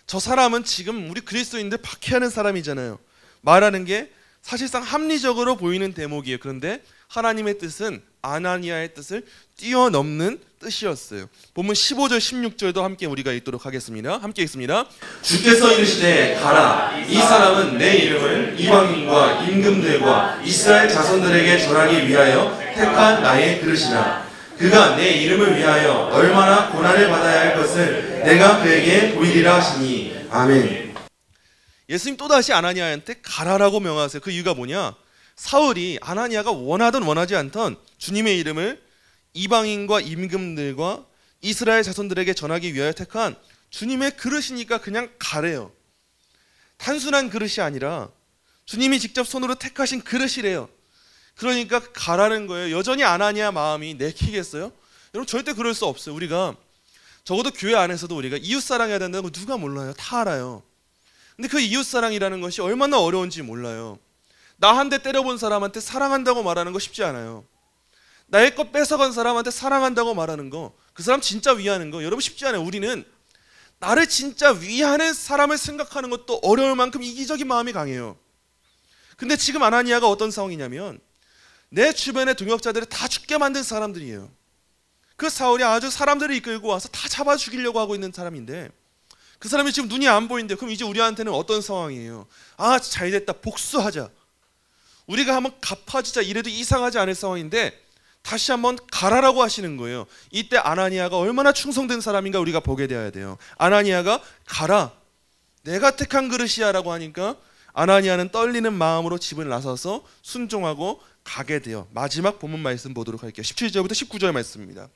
저 사람은 지금 우리 그리스도인들 박해하는 사람이잖아요. 말하는 게 사실상 합리적으로 보이는 대목이에요. 그런데 하나님의 뜻은 아나니아의 뜻을 뛰어넘는 뜻이었어요. 본문 15절 16절도 함께 우리가 읽도록 하겠습니다. 함께 읽습니다. 주께서 이르시되 가라. 이 사람은 내 이름을 이방인과 임금들과 이스라엘 자손들에게 전하기 위하여 택한 나의 그릇이라. 그가 내 이름을 위하여 얼마나 고난을 받아야 할 것을 내가 그에게 보이리라 하시니 아멘. 예수님 또다시 아나니아한테 가라라고 명하세요. 그 이유가 뭐냐? 사울이 아나니아가 원하든 원하지 않던 주님의 이름을 이방인과 임금들과 이스라엘 자손들에게 전하기 위하여 택한 주님의 그릇이니까 그냥 가래요. 단순한 그릇이 아니라 주님이 직접 손으로 택하신 그릇이래요. 그러니까 가라는 거예요. 여전히 아나니아 마음이 내키겠어요? 여러분, 절대 그럴 수 없어요. 우리가 적어도 교회 안에서도 우리가 이웃사랑해야 된다는 거 누가 몰라요? 다 알아요. 근데 그 이웃사랑이라는 것이 얼마나 어려운지 몰라요. 나 한 대 때려본 사람한테 사랑한다고 말하는 거 쉽지 않아요. 나의 것 뺏어간 사람한테 사랑한다고 말하는 거, 그 사람 진짜 위하는 거 여러분 쉽지 않아요. 우리는 나를 진짜 위하는 사람을 생각하는 것도 어려울 만큼 이기적인 마음이 강해요. 근데 지금 아나니아가 어떤 상황이냐면 내 주변의 동역자들을 다 죽게 만든 사람들이에요. 그 사울이 아주 사람들을 이끌고 와서 다 잡아 죽이려고 하고 있는 사람인데 그 사람이 지금 눈이 안 보이는데 그럼 이제 우리한테는 어떤 상황이에요? 아, 잘됐다, 복수하자, 우리가 한번 갚아주자, 이래도 이상하지 않을 상황인데 다시 한번 가라라고 하시는 거예요. 이때 아나니아가 얼마나 충성된 사람인가 우리가 보게 되어야 돼요. 아나니아가 가라, 내가 택한 그릇이야 라고 하니까 아나니아는 떨리는 마음으로 집을 나서서 순종하고 가게 돼요. 마지막 본문 말씀 보도록 할게요. 17절부터 19절 말씀입니다.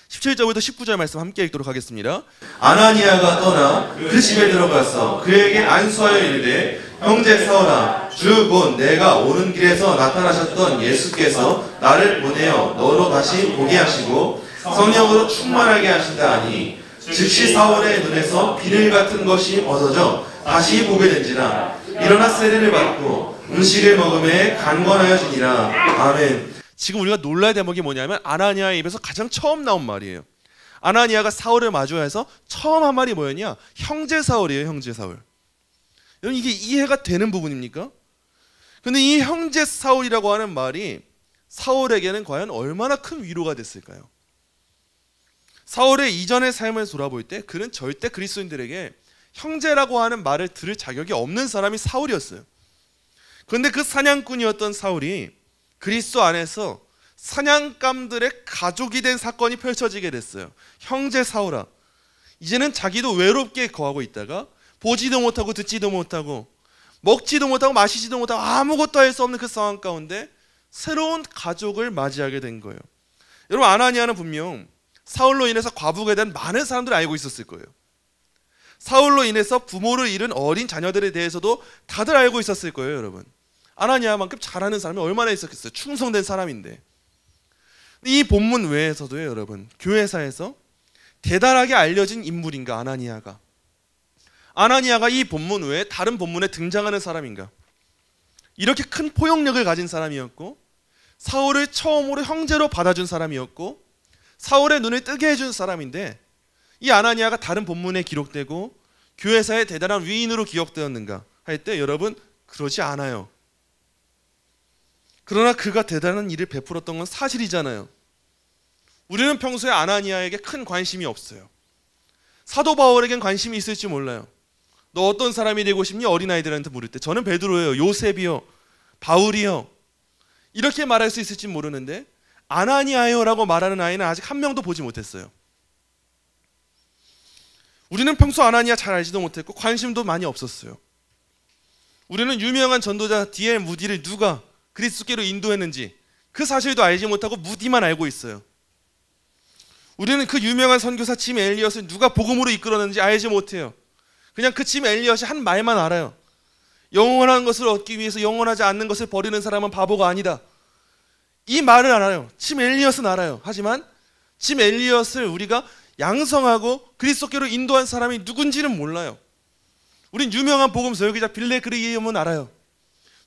17절부터 19절 말씀 함께 읽도록 하겠습니다. 아나니아가 떠나 그 집에 들어가서 그에게 안수하여 이르되 형제 사울아, 주 곧 내가 오는 길에서 나타나셨던 예수께서 나를 보내어 너로 다시 보게 하시고 성령으로 충만하게 하신다 하니 즉시 사울의 눈에서 비늘 같은 것이 벗어져 다시 보게 된지라. 일어나 세례를 받고 음식을 먹음에 간건하여 지니라. 아멘. 지금 우리가 놀랄 대목이 뭐냐면 아나니아의 입에서 가장 처음 나온 말이에요. 아나니아가 사울을 마주해서 처음 한 말이 뭐였냐? 형제 사울이에요. 형제 사울. 여러분, 이게 이해가 되는 부분입니까? 근데 이 형제 사울이라고 하는 말이 사울에게는 과연 얼마나 큰 위로가 됐을까요? 사울의 이전의 삶을 돌아볼 때 그는 절대 그리스도인들에게 형제라고 하는 말을 들을 자격이 없는 사람이 사울이었어요. 그런데 그 사냥꾼이었던 사울이 그리스도 안에서 사냥감들의 가족이 된 사건이 펼쳐지게 됐어요. 형제 사울아, 이제는 자기도 외롭게 거하고 있다가 보지도 못하고 듣지도 못하고 먹지도 못하고 마시지도 못하고 아무것도 할 수 없는 그 상황 가운데 새로운 가족을 맞이하게 된 거예요. 여러분, 아나니아는 분명 사울로 인해서 과부에 대한 많은 사람들이 알고 있었을 거예요. 사울로 인해서 부모를 잃은 어린 자녀들에 대해서도 다들 알고 있었을 거예요, 여러분. 아나니아만큼 잘하는 사람이 얼마나 있었겠어요. 충성된 사람인데. 이 본문 외에서도요, 여러분, 교회사에서 대단하게 알려진 인물인가, 아나니아가 이 본문 외에 다른 본문에 등장하는 사람인가? 이렇게 큰 포용력을 가진 사람이었고, 사울을 처음으로 형제로 받아준 사람이었고, 사울의 눈을 뜨게 해준 사람인데, 이 아나니아가 다른 본문에 기록되고 교회사의 대단한 위인으로 기억되었는가 할 때 여러분, 그러지 않아요. 그러나 그가 대단한 일을 베풀었던 건 사실이잖아요. 우리는 평소에 아나니아에게 큰 관심이 없어요. 사도 바울에겐 관심이 있을지 몰라요. 너 어떤 사람이 되고 싶니? 어린아이들한테 물을 때 저는 베드로예요, 요셉이요, 바울이요, 이렇게 말할 수 있을지 모르는데, 아나니아요 라고 말하는 아이는 아직 한 명도 보지 못했어요. 우리는 평소 아나니아 잘 알지도 못했고 관심도 많이 없었어요. 우리는 유명한 전도자 D.L. 무디를 누가 그리스도께로 인도했는지 그 사실도 알지 못하고 무디만 알고 있어요. 우리는 그 유명한 선교사 짐 엘리엇을 누가 복음으로 이끌었는지 알지 못해요. 그냥 그 짐 엘리엇이 한 말만 알아요. 영원한 것을 얻기 위해서 영원하지 않는 것을 버리는 사람은 바보가 아니다. 이 말을 알아요. 짐 엘리엇은 알아요. 하지만 짐 엘리엇을 우리가 양성하고 그리스도께로 인도한 사람이 누군지는 몰라요. 우린 유명한 복음 설교자 빌리 그레이엄은 알아요.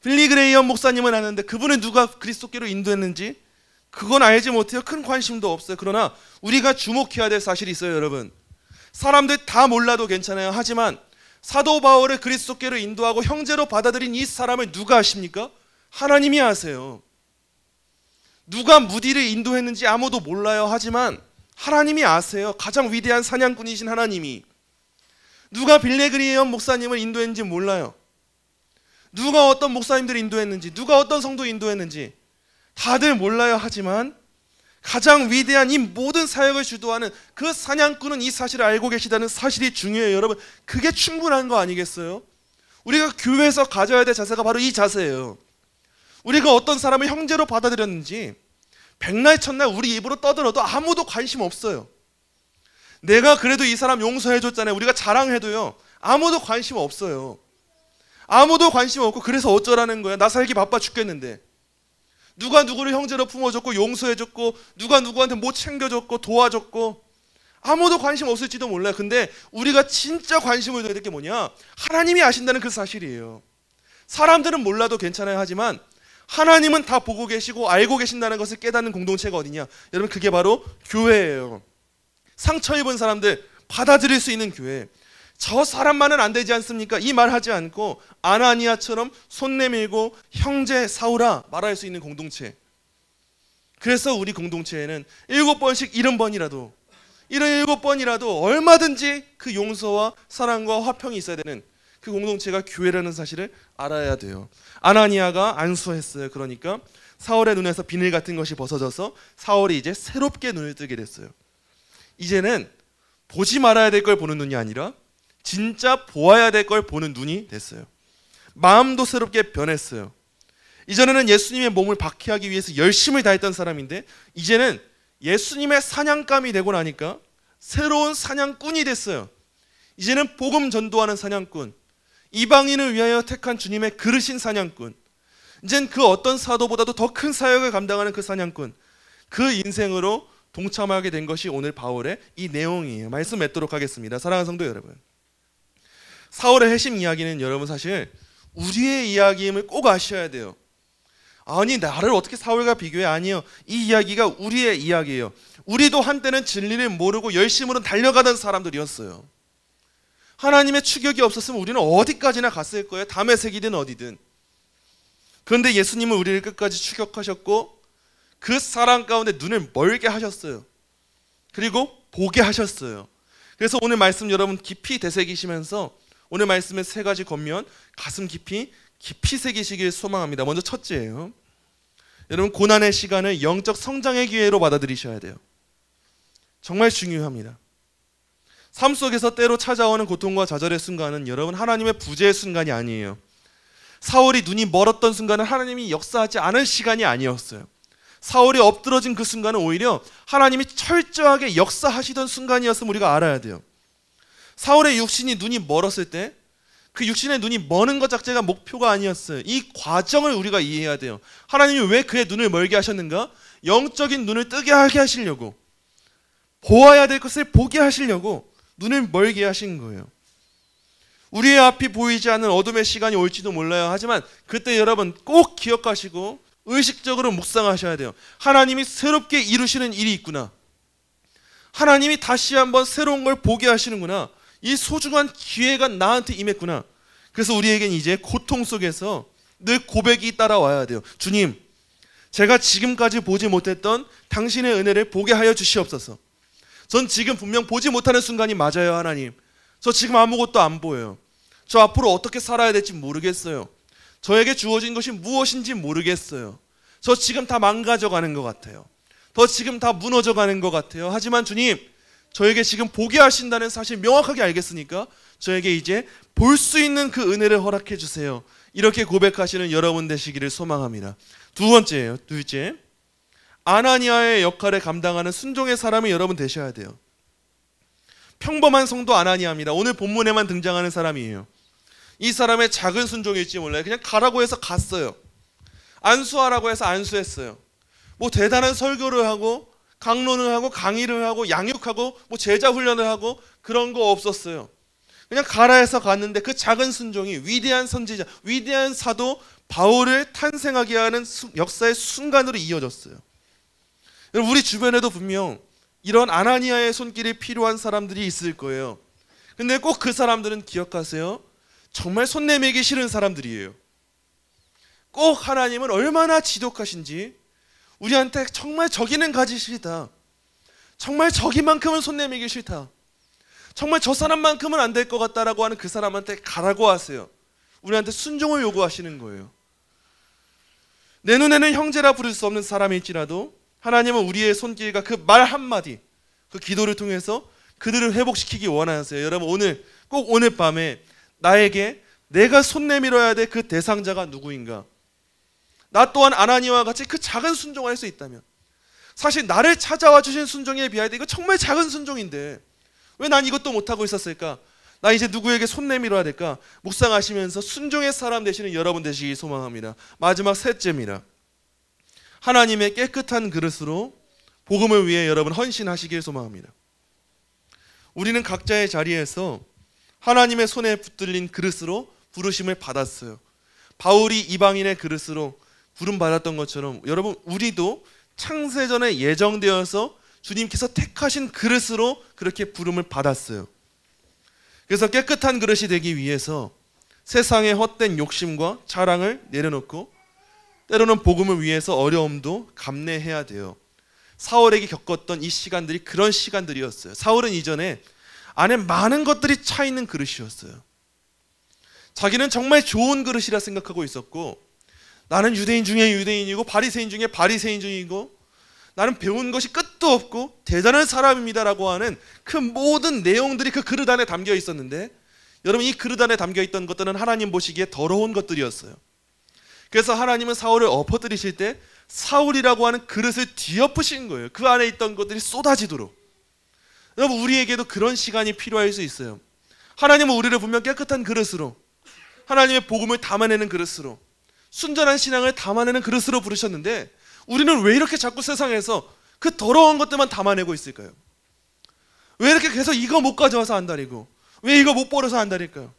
빌리 그레이엄 목사님은 아는데 그분은 누가 그리스도께로 인도했는지 그건 알지 못해요. 큰 관심도 없어요. 그러나 우리가 주목해야 될 사실이 있어요, 여러분. 사람들 다 몰라도 괜찮아요. 하지만 사도 바울을 그리스도께로 인도하고 형제로 받아들인 이 사람을 누가 아십니까? 하나님이 아세요. 누가 무디를 인도했는지 아무도 몰라요. 하지만 하나님이 아세요. 가장 위대한 사냥꾼이신 하나님이. 누가 빌리 그레이엄 목사님을 인도했는지 몰라요. 누가 어떤 목사님들을 인도했는지, 누가 어떤 성도 인도했는지 다들 몰라요. 하지만 가장 위대한 이 모든 사역을 주도하는 그 사냥꾼은 이 사실을 알고 계시다는 사실이 중요해요, 여러분. 그게 충분한 거 아니겠어요? 우리가 교회에서 가져야 될 자세가 바로 이 자세예요. 우리가 어떤 사람을 형제로 받아들였는지 백날 첫날 우리 입으로 떠들어도 아무도 관심 없어요. 내가 그래도 이 사람 용서해줬잖아요, 우리가 자랑해도요, 아무도 관심 없어요. 아무도 관심 없고 그래서 어쩌라는 거야. 나 살기 바빠 죽겠는데. 누가 누구를 형제로 품어줬고 용서해줬고 누가 누구한테 못 챙겨줬고 도와줬고 아무도 관심 없을지도 몰라요. 근데 우리가 진짜 관심을 둬야 될 게 뭐냐? 하나님이 아신다는 그 사실이에요. 사람들은 몰라도 괜찮아요. 하지만 하나님은 다 보고 계시고 알고 계신다는 것을 깨닫는 공동체가 어디냐? 여러분, 그게 바로 교회예요. 상처 입은 사람들 받아들일 수 있는 교회. 저 사람만은 안 되지 않습니까? 이 말 하지 않고 아나니아처럼 손 내밀고 형제 사울아 말할 수 있는 공동체. 그래서 우리 공동체에는 7번씩 70번이라도 77번이라도 얼마든지 그 용서와 사랑과 화평이 있어야 되는 그 공동체가 교회라는 사실을 알아야 돼요. 아나니아가 안수했어요. 그러니까 사울의 눈에서 비늘 같은 것이 벗어져서 사울이 이제 새롭게 눈을 뜨게 됐어요. 이제는 보지 말아야 될 걸 보는 눈이 아니라 진짜 보아야 될 걸 보는 눈이 됐어요. 마음도 새롭게 변했어요. 이전에는 예수님의 몸을 박해하기 위해서 열심을 다했던 사람인데 이제는 예수님의 사냥감이 되고 나니까 새로운 사냥꾼이 됐어요. 이제는 복음 전도하는 사냥꾼, 이방인을 위하여 택한 주님의 그르신 사냥꾼, 이젠 그 어떤 사도보다도 더 큰 사역을 감당하는 그 사냥꾼, 그 인생으로 동참하게 된 것이 오늘 바울의 이 내용이에요. 말씀 맺도록 하겠습니다. 사랑하는 성도 여러분, 사울의 회심 이야기는 여러분 사실 우리의 이야기임을 꼭 아셔야 돼요. 아니, 나를 어떻게 사울과 비교해? 아니요, 이 이야기가 우리의 이야기예요. 우리도 한때는 진리를 모르고 열심으로 달려가던 사람들이었어요. 하나님의 추격이 없었으면 우리는 어디까지나 갔을 거예요. 다메섹이든 어디든. 그런데 예수님은 우리를 끝까지 추격하셨고 그 사랑 가운데 눈을 멀게 하셨어요. 그리고 보게 하셨어요. 그래서 오늘 말씀 여러분 깊이 되새기시면서 오늘 말씀의 세 가지 권면 가슴 깊이 새기시길 소망합니다. 먼저 첫째예요. 여러분, 고난의 시간을 영적 성장의 기회로 받아들이셔야 돼요. 정말 중요합니다. 삶 속에서 때로 찾아오는 고통과 좌절의 순간은 여러분 하나님의 부재의 순간이 아니에요. 사울이 눈이 멀었던 순간은 하나님이 역사하지 않은 시간이 아니었어요. 사울이 엎드러진 그 순간은 오히려 하나님이 철저하게 역사하시던 순간이었음을 우리가 알아야 돼요. 사울의 육신이 눈이 멀었을 때 그 육신의 눈이 머는 것 자체가 목표가 아니었어요. 이 과정을 우리가 이해해야 돼요. 하나님이 왜 그의 눈을 멀게 하셨는가? 영적인 눈을 뜨게 하게 하시려고, 보아야 될 것을 보게 하시려고 눈을 멀게 하신 거예요. 우리의 앞이 보이지 않는 어둠의 시간이 올지도 몰라요. 하지만 그때 여러분 꼭 기억하시고 의식적으로 묵상하셔야 돼요. 하나님이 새롭게 이루시는 일이 있구나. 하나님이 다시 한번 새로운 걸 보게 하시는구나. 이 소중한 기회가 나한테 임했구나. 그래서 우리에겐 이제 고통 속에서 늘 고백이 따라와야 돼요. 주님, 제가 지금까지 보지 못했던 당신의 은혜를 보게 하여 주시옵소서. 전 지금 분명 보지 못하는 순간이 맞아요. 하나님, 저 지금 아무것도 안 보여요. 저 앞으로 어떻게 살아야 될지 모르겠어요. 저에게 주어진 것이 무엇인지 모르겠어요. 저 지금 다 망가져가는 것 같아요. 저 지금 다 무너져가는 것 같아요. 하지만 주님, 저에게 지금 보게 하신다는 사실 명확하게 알겠으니까 저에게 이제 볼 수 있는 그 은혜를 허락해 주세요. 이렇게 고백하시는 여러분 되시기를 소망합니다. 둘째, 아나니아의 역할을 감당하는 순종의 사람이 여러분 되셔야 돼요. 평범한 성도 아나니아입니다. 오늘 본문에만 등장하는 사람이에요. 이 사람의 작은 순종일지 몰라요. 그냥 가라고 해서 갔어요. 안수하라고 해서 안수했어요. 뭐 대단한 설교를 하고 강론을 하고 강의를 하고 양육하고 뭐 제자 훈련을 하고 그런 거 없었어요. 그냥 가라 해서 갔는데 그 작은 순종이 위대한 선지자, 위대한 사도 바울을 탄생하게 하는 역사의 순간으로 이어졌어요. 우리 주변에도 분명 이런 아나니아의 손길이 필요한 사람들이 있을 거예요. 근데 꼭 그 사람들은 기억하세요. 정말 손 내밀기 싫은 사람들이에요. 꼭 하나님은 얼마나 지독하신지, 우리한테 정말 저기는 가지 싫다, 정말 저기만큼은 손 내밀기 싫다, 정말 저 사람만큼은 안 될 것 같다라고 하는 그 사람한테 가라고 하세요. 우리한테 순종을 요구하시는 거예요. 내 눈에는 형제라 부를 수 없는 사람일지라도 하나님은 우리의 손길과 그 말 한마디, 그 기도를 통해서 그들을 회복시키기 원하세요. 여러분, 꼭 오늘 밤에 나에게 내가 손 내밀어야 될 그 대상자가 누구인가? 나 또한 아나니아와 같이 그 작은 순종을 할 수 있다면, 사실 나를 찾아와 주신 순종에 비하여 이거 정말 작은 순종인데 왜 난 이것도 못하고 있었을까? 나 이제 누구에게 손 내밀어야 될까? 묵상하시면서 순종의 사람 되시는 여러분 되시기 소망합니다. 마지막 셋째입니다. 하나님의 깨끗한 그릇으로 복음을 위해 여러분 헌신하시길 소망합니다. 우리는 각자의 자리에서 하나님의 손에 붙들린 그릇으로 부르심을 받았어요. 바울이 이방인의 그릇으로 부름받았던 것처럼 여러분, 우리도 창세전에 예정되어서 주님께서 택하신 그릇으로 그렇게 부름을 받았어요. 그래서 깨끗한 그릇이 되기 위해서 세상의 헛된 욕심과 자랑을 내려놓고 때로는 복음을 위해서 어려움도 감내해야 돼요. 사울에게 겪었던 이 시간들이 그런 시간들이었어요. 사울은 이전에 안에 많은 것들이 차 있는 그릇이었어요. 자기는 정말 좋은 그릇이라 생각하고 있었고, 나는 유대인 중에 유대인이고 바리새인 중에 바리새인이고 나는 배운 것이 끝도 없고 대단한 사람입니다라고 하는 그 모든 내용들이 그 그릇 안에 담겨 있었는데, 여러분, 이 그릇 안에 담겨 있던 것들은 하나님 보시기에 더러운 것들이었어요. 그래서 하나님은 사울을 엎어뜨리실 때 사울이라고 하는 그릇을 뒤엎으신 거예요. 그 안에 있던 것들이 쏟아지도록. 여러분, 우리에게도 그런 시간이 필요할 수 있어요. 하나님은 우리를 분명 깨끗한 그릇으로, 하나님의 복음을 담아내는 그릇으로, 순전한 신앙을 담아내는 그릇으로 부르셨는데, 우리는 왜 이렇게 자꾸 세상에서 그 더러운 것들만 담아내고 있을까요? 왜 이렇게 계속 이거 못 가져와서 안달이고, 왜 이거 못 버려서 안달일까요?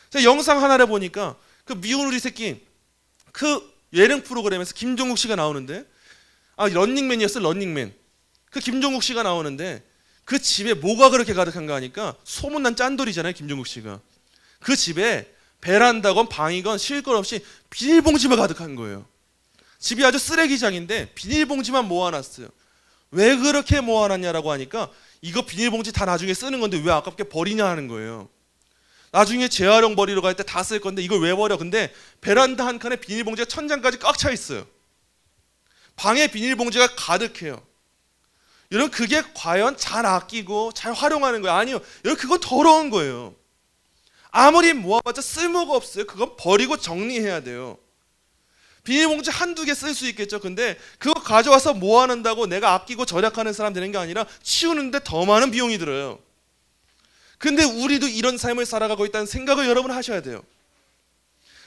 제가 영상 하나를 보니까 그 미운 우리 새끼, 그 예능 프로그램에서 김종국 씨가 나오는데, 런닝맨이었어요. 런닝맨. 그 김종국 씨가 나오는데 그 집에 뭐가 그렇게 가득한가 하니까 소문난 짠돌이잖아요, 김종국 씨가. 그 집에 베란다건 방이건 쉴 것 없이 비닐봉지만 가득한 거예요. 집이 아주 쓰레기장인데 비닐봉지만 모아놨어요. 왜 그렇게 모아놨냐라고 하니까 이거 비닐봉지 다 나중에 쓰는 건데 왜 아깝게 버리냐 하는 거예요. 나중에 재활용 버리러 갈 때 다 쓸 건데 이걸 왜 버려? 근데 베란다 한 칸에 비닐봉지가 천장까지 꽉 차 있어요. 방에 비닐봉지가 가득해요. 여러분, 그게 과연 잘 아끼고 잘 활용하는 거예요? 아니요. 여러분, 그건 더러운 거예요. 아무리 모아봤자 쓸모가 없어요. 그건 버리고 정리해야 돼요. 비닐봉지 한두 개 쓸 수 있겠죠. 근데 그거 가져와서 모아놓는다고 내가 아끼고 절약하는 사람 되는 게 아니라 치우는데 더 많은 비용이 들어요. 근데 우리도 이런 삶을 살아가고 있다는 생각을 여러분 하셔야 돼요.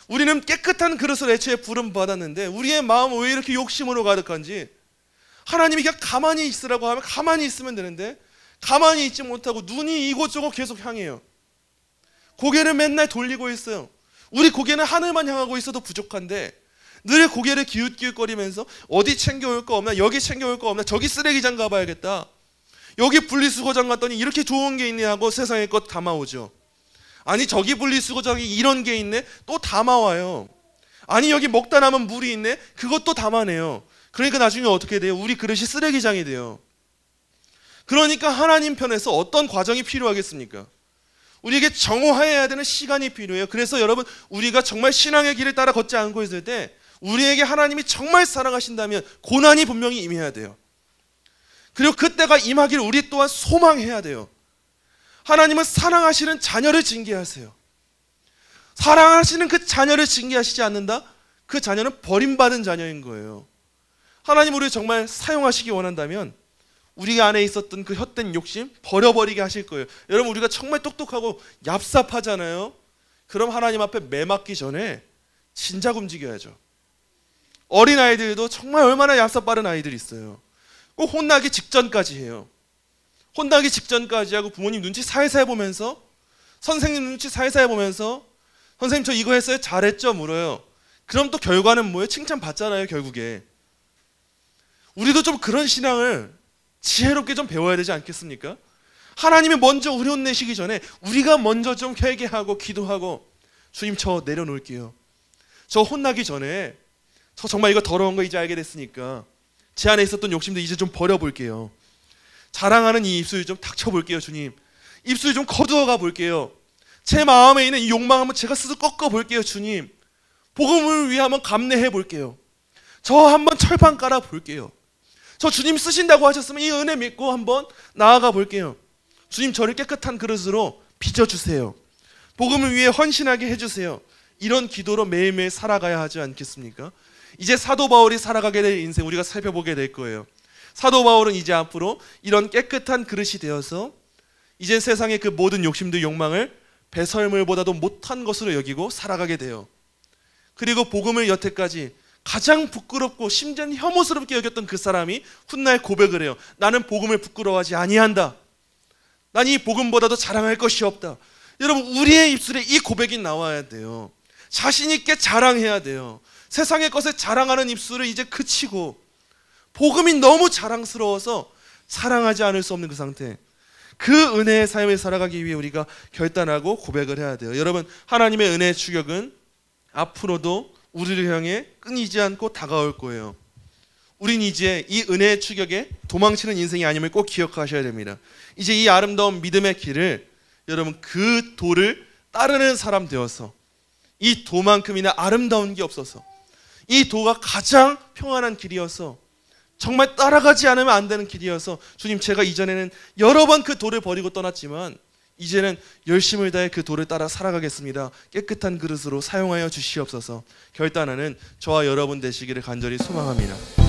우리는 깨끗한 그릇을 애초에 부름받았는데 우리의 마음은 왜 이렇게 욕심으로 가득한지, 하나님이 그냥 가만히 있으라고 하면 가만히 있으면 되는데 가만히 있지 못하고 눈이 이곳저곳 계속 향해요. 고개를 맨날 돌리고 있어요. 우리 고개는 하늘만 향하고 있어도 부족한데 늘 고개를 기웃기웃거리면서 어디 챙겨올 거 없나, 여기 챙겨올 거 없나, 저기 쓰레기장 가봐야겠다, 여기 분리수거장 갔더니 이렇게 좋은 게 있네 하고 세상의 것 담아오죠. 아니 저기 분리수거장이 이런 게 있네, 또 담아와요. 아니 여기 먹다 남은 물이 있네, 그것도 담아내요. 그러니까 나중에 어떻게 돼요? 우리 그릇이 쓰레기장이 돼요. 그러니까 하나님 편에서 어떤 과정이 필요하겠습니까? 우리에게 정화해야 되는 시간이 필요해요. 그래서 여러분, 우리가 정말 신앙의 길을 따라 걷지 않고 있을 때 우리에게 하나님이 정말 사랑하신다면 고난이 분명히 임해야 돼요. 그리고 그때가 임하기를 우리 또한 소망해야 돼요. 하나님은 사랑하시는 자녀를 징계하세요. 사랑하시는 그 자녀를 징계하시지 않는다? 그 자녀는 버림받은 자녀인 거예요. 하나님 우리를 정말 사용하시기 원한다면 우리 안에 있었던 그 헛된 욕심 버려버리게 하실 거예요. 여러분, 우리가 정말 똑똑하고 얍삽하잖아요. 그럼 하나님 앞에 매맞기 전에 진작 움직여야죠. 어린아이들도 정말 얼마나 얍삽 빠른 아이들이 있어요. 꼭 혼나기 직전까지 해요. 혼나기 직전까지 하고 부모님 눈치 살살 보면서, 선생님 눈치 살살 보면서, 선생님 저 이거 했어요? 잘했죠? 물어요. 그럼 또 결과는 뭐예요? 칭찬 받잖아요, 결국에. 우리도 좀 그런 신앙을 지혜롭게 좀 배워야 되지 않겠습니까? 하나님이 먼저 우리 혼내시기 전에 우리가 먼저 좀 회개하고 기도하고, 주님 저 내려놓을게요. 저 혼나기 전에 저 정말 이거 더러운 거 이제 알게 됐으니까 제 안에 있었던 욕심도 이제 좀 버려볼게요. 자랑하는 이 입술 좀 닥쳐볼게요. 주님, 입술 좀 거두어가 볼게요. 제 마음에 있는 이 욕망 한번 제가 스스로 꺾어볼게요. 주님, 복음을 위해 한번 감내해 볼게요. 저 한번 철판 깔아 볼게요. 저 주님 쓰신다고 하셨으면 이 은혜 믿고 한번 나아가 볼게요. 주님 저를 깨끗한 그릇으로 빚어주세요. 복음을 위해 헌신하게 해주세요. 이런 기도로 매일매일 살아가야 하지 않겠습니까? 이제 사도 바울이 살아가게 될 인생 우리가 살펴보게 될 거예요. 사도 바울은 이제 앞으로 이런 깨끗한 그릇이 되어서 이제 세상의 그 모든 욕심도 욕망을 배설물보다도 못한 것으로 여기고 살아가게 돼요. 그리고 복음을 여태까지 가장 부끄럽고 심지어는 혐오스럽게 여겼던 그 사람이 훗날 고백을 해요. 나는 복음을 부끄러워하지 아니한다. 난 이 복음보다도 자랑할 것이 없다. 여러분, 우리의 입술에 이 고백이 나와야 돼요. 자신 있게 자랑해야 돼요. 세상의 것에 자랑하는 입술을 이제 그치고 복음이 너무 자랑스러워서 사랑하지 않을 수 없는 그 상태, 그 은혜의 삶을 살아가기 위해 우리가 결단하고 고백을 해야 돼요. 여러분, 하나님의 은혜의 추격은 앞으로도 우리를 향해 끊이지 않고 다가올 거예요. 우린 이제 이 은혜의 추격에 도망치는 인생이 아님을 꼭 기억하셔야 됩니다. 이제 이 아름다운 믿음의 길을, 여러분 그 도를 따르는 사람 되어서, 이 도만큼이나 아름다운 게 없어서, 이 도가 가장 평안한 길이어서, 정말 따라가지 않으면 안 되는 길이어서, 주님 제가 이전에는 여러 번 그 도를 버리고 떠났지만 이제는 열심을 다해 그 도를 따라 살아가겠습니다. 깨끗한 그릇으로 사용하여 주시옵소서. 결단하는 저와 여러분 되시기를 간절히 소망합니다.